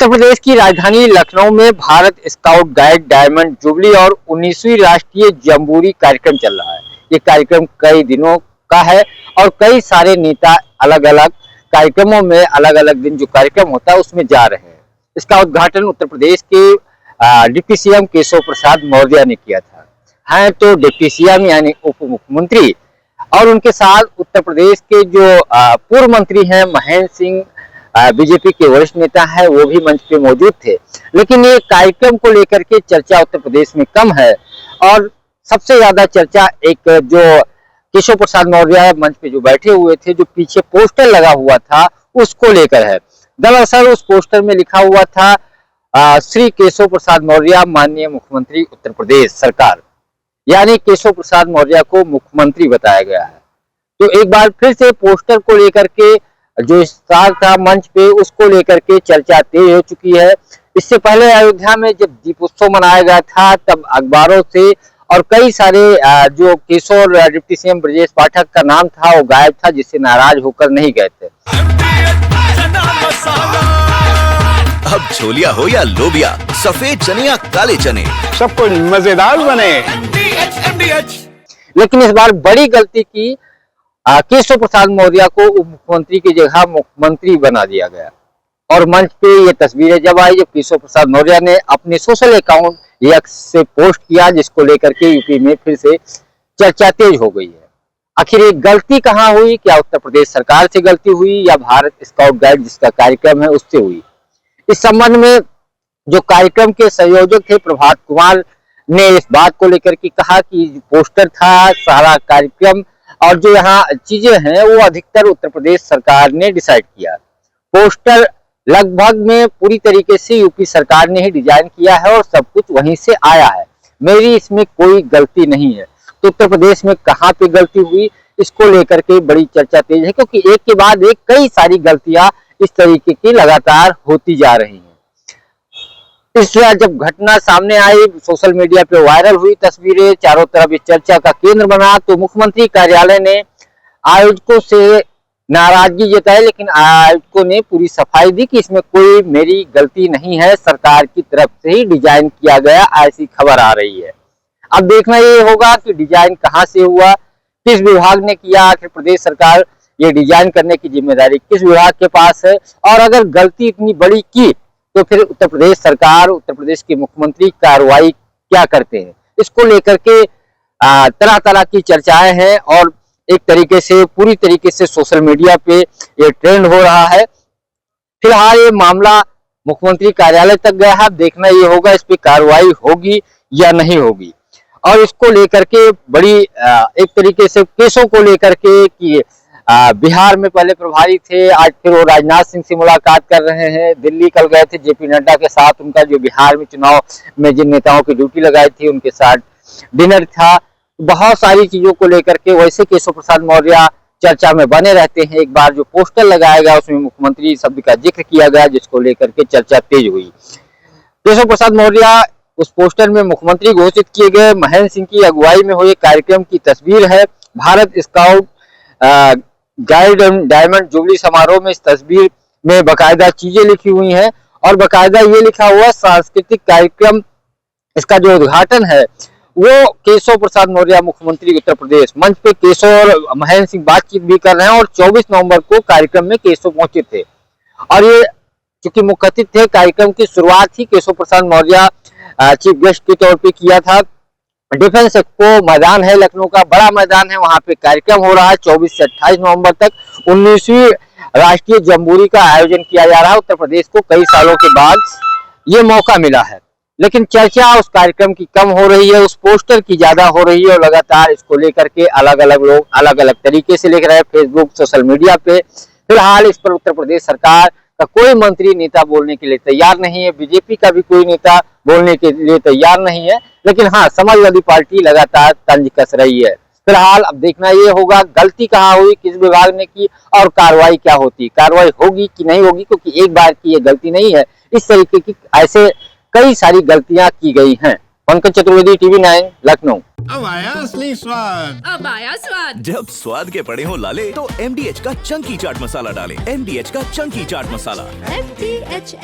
उत्तर प्रदेश की राजधानी लखनऊ में Bharat scout guide diamond jubilee और 19वीं राष्ट्रीय जम्बूरी कार्यक्रम चल रहा है। ये कार्यक्रम कई दिनों का है और कई सारे नेता अलग अलग कार्यक्रमों में अलग अलग दिन जो कार्यक्रम होता है उसमें जा रहे हैं। इसका उद्घाटन उत्तर प्रदेश के डिप्टी सीएम केशव प्रसाद मौर्य ने किया था। हैं तो डिप्टी सीएम यानी उप मुख्यमंत्री और उनके साथ उत्तर प्रदेश के जो पूर्व मंत्री हैं महेंद्र सिंह, बीजेपी के वरिष्ठ नेता है, वो भी मंच पे मौजूद थे। लेकिन ये कार्यक्रम को लेकर के चर्चा उत्तर प्रदेश में कम है और सबसे ज्यादा चर्चा एक जो केशव प्रसाद मौर्य मंच पे जो बैठे हुए थे, जो पीछे पोस्टर लगा हुआ था उसको लेकर है। दरअसल उस पोस्टर में लिखा हुआ था श्री केशव प्रसाद मौर्य माननीय मुख्यमंत्री उत्तर प्रदेश सरकार, यानी केशव प्रसाद मौर्य को मुख्यमंत्री बताया गया है। तो एक बार फिर से पोस्टर को लेकर के जो स्टार था मंच पे, उसको लेकर के चर्चा तेज हो चुकी है। इससे पहले अयोध्या में जब दीपोत्सव मनाया गया था तब अखबारों से और कई सारे जो केशव और डिप्टी सीएम ब्रजेश पाठक का नाम था वो गायब था, जिससे नाराज होकर नहीं गए थे। अब छोलिया हो या लोबिया, सफेद चने या काले चने, सब कुछ मजेदार बने। लेकिन इस बार बड़ी गलती की, केशव प्रसाद मौर्य को उप मुख्यमंत्री की जगह मुख्यमंत्री बना दिया गया। और मंच पे ये तस्वीरें जब आई जब केशव प्रसाद मौर्य ने अपने सोशल अकाउंट एक्स से पोस्ट किया, जिसको लेकर के यूपी में फिर से चर्चा तेज हो गई है। आखिर ये गलती कहाँ हुई? क्या उत्तर प्रदेश सरकार से गलती हुई या भारत स्काउट गाइड जिसका कार्यक्रम है उससे हुई? इस संबंध में जो कार्यक्रम के संयोजक थे प्रभात कुमार ने इस बात को लेकर के कहा कि पोस्टर था, सारा कार्यक्रम और जो यहाँ चीजें हैं वो अधिकतर उत्तर प्रदेश सरकार ने डिसाइड किया। पोस्टर लगभग में पूरी तरीके से यूपी सरकार ने ही डिजाइन किया है और सब कुछ वहीं से आया है। मेरी इसमें कोई गलती नहीं है। तो उत्तर प्रदेश में कहाँ पे गलती हुई, इसको लेकर के बड़ी चर्चा तेज है, क्योंकि एक के बाद एक कई सारी गलतियां इस तरीके की लगातार होती जा रही हैं। इसलिए जब घटना सामने आई, सोशल मीडिया पे वायरल हुई तस्वीरें, चारों तरफ इस चर्चा का केंद्र बना, तो मुख्यमंत्री कार्यालय ने आयोजकों से नाराजगी जताई। लेकिन आयोजकों ने पूरी सफाई दी कि इसमें कोई मेरी गलती नहीं है, सरकार की तरफ से ही डिजाइन किया गया, ऐसी खबर आ रही है। अब देखना ये होगा कि डिजाइन कहाँ से हुआ, किस विभाग ने किया, आखिर प्रदेश सरकार ये डिजाइन करने की जिम्मेदारी किस विभाग के पास है, और अगर गलती इतनी बड़ी की तो फिर उत्तर प्रदेश सरकार, उत्तर प्रदेश के मुख्यमंत्री कार्रवाई क्या करते हैं, इसको लेकर के तरह तरह की चर्चाएं हैं और एक तरीके से पूरी तरीके से सोशल मीडिया पे ये ट्रेंड हो रहा है। फिलहाल ये मामला मुख्यमंत्री कार्यालय तक गया है। देखना ये होगा इस पे कार्रवाई होगी या नहीं होगी। और इसको लेकर के बड़ी एक तरीके से केसों को लेकर के कि बिहार में पहले प्रभारी थे, आज फिर वो राजनाथ सिंह से मुलाकात कर रहे हैं। दिल्ली कल गए थे जेपी नड्डा के साथ, उनका जो बिहार में चुनाव में जिन नेताओं की ड्यूटी लगाई थी उनके साथ डिनर था। बहुत सारी चीजों को लेकर के वैसे केशव प्रसाद मौर्य चर्चा में बने रहते हैं। एक बार जो पोस्टर लगाया गया उसमें मुख्यमंत्री शब्द का जिक्र किया गया, जिसको लेकर के चर्चा तेज हुई। केशव प्रसाद मौर्य उस पोस्टर में मुख्यमंत्री घोषित किए गए। महेंद्र सिंह की अगुवाई में हुए कार्यक्रम की तस्वीर है। Bharat scout guide diamond jubilee समारोह में इस तस्वीर में बकायदा चीजें लिखी हुई हैं और बकायदा ये लिखा हुआ सांस्कृतिक कार्यक्रम, इसका जो उद्घाटन है वो केशव प्रसाद मौर्य मुख्यमंत्री उत्तर प्रदेश। मंच पे केशव और महेंद्र सिंह बातचीत भी कर रहे हैं और 24 नवंबर को कार्यक्रम में केशव पहुंचे थे और ये चूंकि मुख्य अतिथि थे, कार्यक्रम की शुरुआत ही केशव प्रसाद मौर्य चीफ गेस्ट के तौर पे किया था। डिफेंस एक्सपो मैदान है, लखनऊ का बड़ा मैदान है, वहां पे कार्यक्रम हो रहा है। 24 से 28 नवंबर तक 19वीं राष्ट्रीय जम्बूरी का आयोजन किया जा रहा है। उत्तर प्रदेश को कई सालों के बाद ये मौका मिला है, लेकिन चर्चा उस कार्यक्रम की कम हो रही है, उस पोस्टर की ज्यादा हो रही है और लगातार इसको लेकर के अलग अलग लोग अलग अलग तरीके से लिख रहे हैं फेसबुक, सोशल मीडिया पे। फिलहाल इस पर उत्तर प्रदेश सरकार का कोई मंत्री नेता बोलने के लिए तैयार नहीं है, बीजेपी का भी कोई नेता बोलने के लिए तैयार नहीं है, लेकिन हाँ समाजवादी पार्टी लगातार तंज कस रही है। फिलहाल अब देखना ये होगा गलती कहाँ हुई, किस विभाग ने की और कार्रवाई क्या होती, कार्रवाई होगी कि नहीं होगी, क्योंकि एक बार की ये गलती नहीं है, इस तरीके की ऐसे कई सारी गलतियां की गई हैं। पंकज चतुर्वेदी, टीवी9 लखनऊ। अब आया असली स्वाद, अब आया स्वाद। जब स्वाद के पड़े हो लाले तो MDH का चंकी चाट मसाला डालें। MDH का चंकी चाट मसाला। MDH